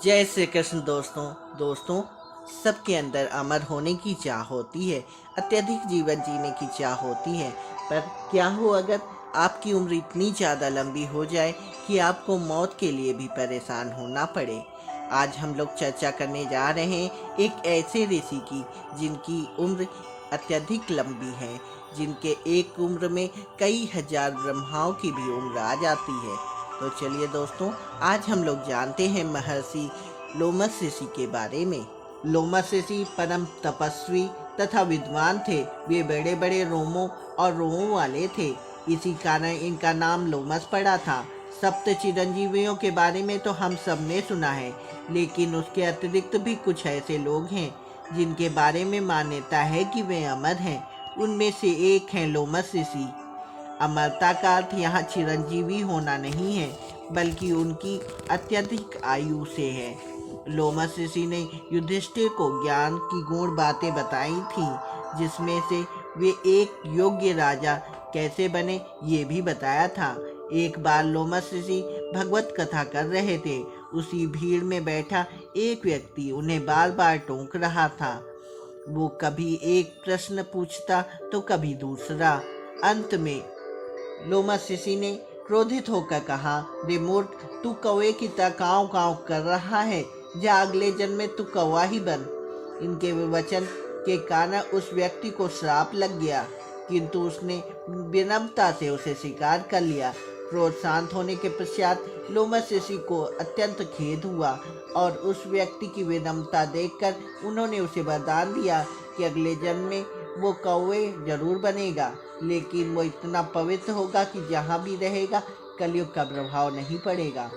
जय श्री कृष्ण दोस्तों सबके अंदर अमर होने की चाह होती है। अत्यधिक जीवन जीने की चाह होती है। पर क्या हो अगर आपकी उम्र इतनी ज़्यादा लंबी हो जाए कि आपको मौत के लिए भी परेशान होना पड़े। आज हम लोग चर्चा करने जा रहे हैं एक ऐसे ऋषि की जिनकी उम्र अत्यधिक लंबी है, जिनके एक उम्र में कई हजार ब्रह्माओं की भी उम्र आ जाती है। तो चलिए दोस्तों, आज हम लोग जानते हैं महर्षि लोमस ऋषि के बारे में। लोमस ऋषि परम तपस्वी तथा विद्वान थे। वे बड़े बड़े रोमों वाले थे। इसी कारण इनका नाम लोमस पड़ा था। सप्त चिरंजीवियों के बारे में तो हम सब ने सुना है, लेकिन उसके अतिरिक्त भी कुछ ऐसे लोग हैं जिनके बारे में मान्यता है कि वे अमर हैं। उनमें से एक हैं लोमस ऋषि। अमरता का अर्थ यहाँ चिरंजीवी होना नहीं है, बल्कि उनकी अत्यधिक आयु से है। लोमस ऋषि ने युधिष्ठिर को ज्ञान की गूढ़ बातें बताई थी, जिसमें से वे एक योग्य राजा कैसे बने ये भी बताया था। एक बार लोमस ऋषि भगवत कथा कर रहे थे। उसी भीड़ में बैठा एक व्यक्ति उन्हें बार बार टोक रहा था। वो कभी एक प्रश्न पूछता तो कभी दूसरा। अंत में लोमस ऋषि ने क्रोधित होकर कहा, रे मूर्ख, तू कौवे की तरह काँव काँव कर रहा है। जा अगले जन्म में तू कौवा ही बन। इनके वचन के कारण उस व्यक्ति को श्राप लग गया, किंतु उसने विनम्रता से उसे स्वीकार कर लिया। क्रोध शांत होने के पश्चात लोमस ऋषि को अत्यंत खेद हुआ और उस व्यक्ति की विनम्रता देखकर उन्होंने उसे वरदान दिया कि अगले जन्म में वो कौवे जरूर बनेगा, लेकिन वो इतना पवित्र होगा कि जहाँ भी रहेगा कलयुग का प्रभाव नहीं पड़ेगा।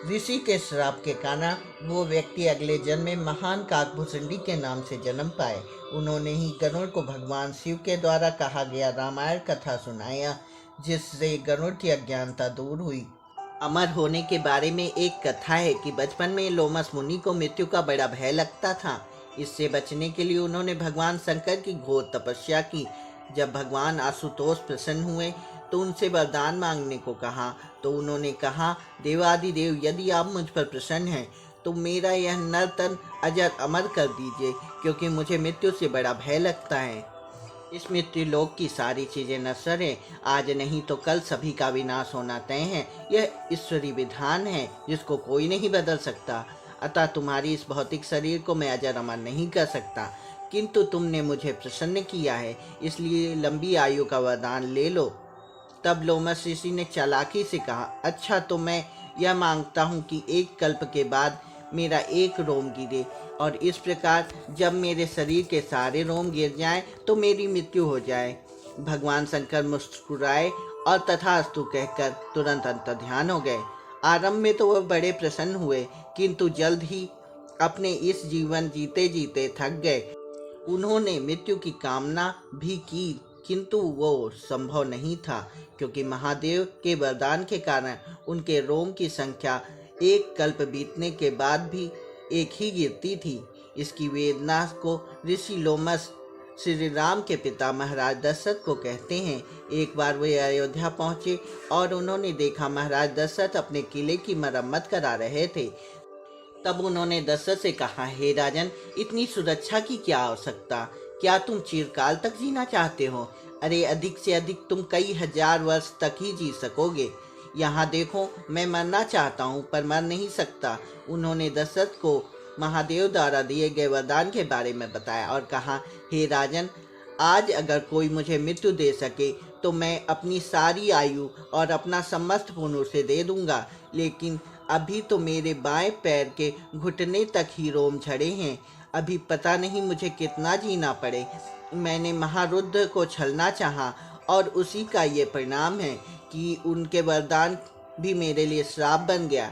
ऋषि के श्राप के कारण वो व्यक्ति अगले जन्म में महान काकभूषुंडी के नाम से जन्म पाए। उन्होंने ही गरुड़ को भगवान शिव के द्वारा कहा गया रामायण कथा सुनाया, जिससे गरुड़ की अज्ञानता दूर हुई। अमर होने के बारे में एक कथा है कि बचपन में लोमस मुनि को मृत्यु का बड़ा भय लगता था। इससे बचने के लिए उन्होंने भगवान शंकर की घोर तपस्या की। जब भगवान आशुतोष प्रसन्न हुए तो उनसे वरदान मांगने को कहा, तो उन्होंने कहा, देवादिदेव, यदि आप मुझ पर प्रसन्न हैं तो मेरा यह नर तन अजर अमर कर दीजिए, क्योंकि मुझे मृत्यु से बड़ा भय लगता है। इस मृत्यु लोक की सारी चीजें नश्वर हैं। आज नहीं तो कल सभी का विनाश होना तय है। यह ईश्वरी विधान है जिसको कोई नहीं बदल सकता। अतः तुम्हारी इस भौतिक शरीर को मैं अजर अमर नहीं कर सकता, किंतु तुमने मुझे प्रसन्न किया है, इसलिए लंबी आयु का वरदान ले लो। तब लोमस ऋषि ने चालाकी से कहा, अच्छा तो मैं यह मांगता हूँ कि एक कल्प के बाद मेरा एक रोम गिरे, और इस प्रकार जब मेरे शरीर के सारे रोम गिर जाएं तो मेरी मृत्यु हो जाए। भगवान शंकर मुस्कुराए और तथास्तु कहकर तुरंत अंतर्ध्यान हो गए। आरंभ में तो वह बड़े प्रसन्न हुए, किंतु जल्द ही अपने इस जीवन जीते जीते थक गए। उन्होंने मृत्यु की कामना भी की, किंतु वो संभव नहीं था, क्योंकि महादेव के वरदान के कारण उनके रोम की संख्या एक कल्प बीतने के बाद भी एक ही गिरती थी। इसकी वेदना को ऋषि लोमस श्री राम के पिता महाराज दशरथ को कहते हैं। एक बार वे अयोध्या पहुंचे और उन्होंने देखा महाराज दशरथ अपने किले की मरम्मत करा रहे थे। तब उन्होंने दशरथ से कहा, हे राजन, इतनी सुरक्षा की क्या आवश्यकता? क्या तुम चिरकाल तक जीना चाहते हो? अरे अधिक से अधिक तुम कई हजार वर्ष तक ही जी सकोगे। यहाँ देखो, मैं मरना चाहता हूँ पर मर नहीं सकता। उन्होंने दशरथ को महादेव द्वारा दिए गए वरदान के बारे में बताया और कहा, हे राजन, आज अगर कोई मुझे मृत्यु दे सके तो मैं अपनी सारी आयु और अपना समस्त पुण्य उसे दे दूंगा, लेकिन अभी तो मेरे बाएं पैर के घुटने तक ही रोम झड़े हैं। अभी पता नहीं मुझे कितना जीना पड़े। मैंने महारुद्र को छलना चाहा और उसी का ये परिणाम है कि उनके वरदान भी मेरे लिए श्राप बन गया।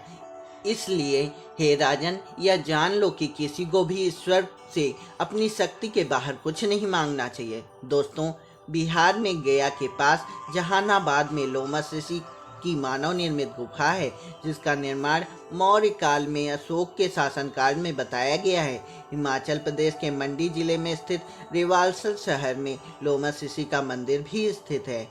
इसलिए हे राजन, यह जान लो कि किसी को भी ईश्वर से अपनी शक्ति के बाहर कुछ नहीं मांगना चाहिए। दोस्तों, बिहार में गया के पास जहानाबाद में लोमस ऋषि की मानव निर्मित गुफा है, जिसका निर्माण मौर्य काल में अशोक के शासनकाल में बताया गया है। हिमाचल प्रदेश के मंडी जिले में स्थित रिवाल्सर शहर में लोमस ऋषि का मंदिर भी स्थित है।